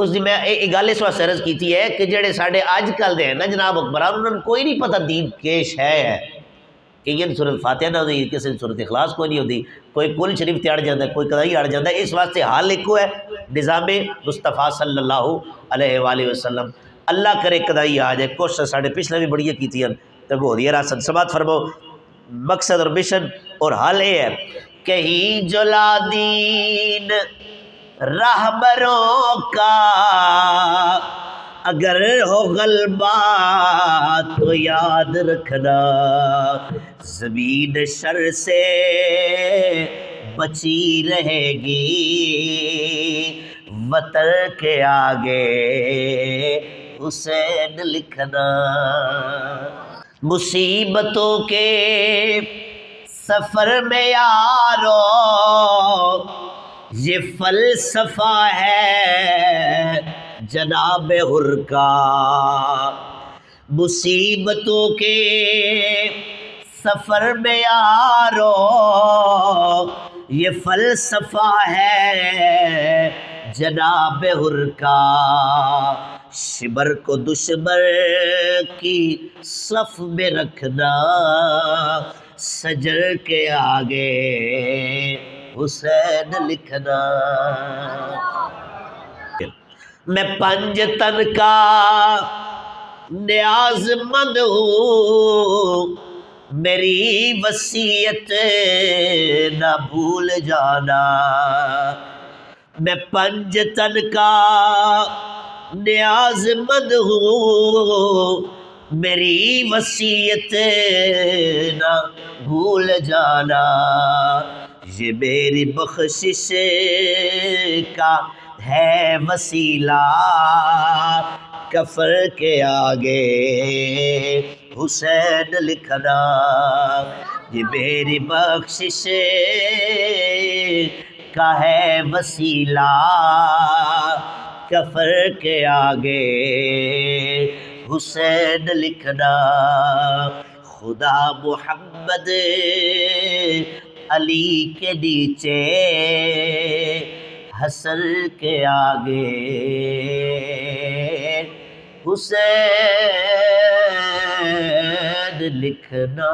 اس دی میں یہ گل اس واسطے عرض کیتی ہے کہ جڑے ساڈے اج کل دے ہیں نا جناب حکمران، انہوں نے کوئی نہیں پتہ دین کیش ہے کہ یہ سورۃ فاتحہ نہ ہوتی، کسی سورۃ اخلاص کوئی نہیں ہوتی، کوئی کل شریف تے اڑ جاتا ہے، کوئی کدائی اڑ جاتا ہے۔ اس واسطے حال ایک ہے نظام مصطفیٰ صلی اللہ علیہ وآلہ وسلم، اللہ کرے کدائی آ جائے۔ کوشش ساڈے پچھلے بھی بڑی کیتی ہیں تے ہو رہی ہے راست سماعت فرمو۔ مقصد اور مشن اور حال یہ ہے کہیں جلا دین رہبروں کا، اگر ہو غلبہ تو یاد رکھنا، زمین شر سے بچی رہے گی، وطن کے آگے حسین لکھنا۔ مصیبتوں کے سفر میں یارو یہ فلسفہ ہے جناب حر کا، مصیبتوں کے سفر میں یارو یہ فلسفہ ہے جناب حر کا، شبر کو دشمن کی صف میں رکھنا، سجر کے آگے حسین لکھنا۔ میں پنج تن کا نیاز مند ہوں، میری وصیت نہ بھول جانا، میں پنج تن کا نیاز مند ہوں، میری وصیت نہ بھول جانا، یہ میری بخشش کا ہے وسیلہ، کفر کے آگے حسین لکھنا، یہ میری بخشش کا ہے وسیلہ، کفر کے آگے حسین لکھنا، خدا محمد علی کے نیچے حسن کے آگے حسین لکھنا۔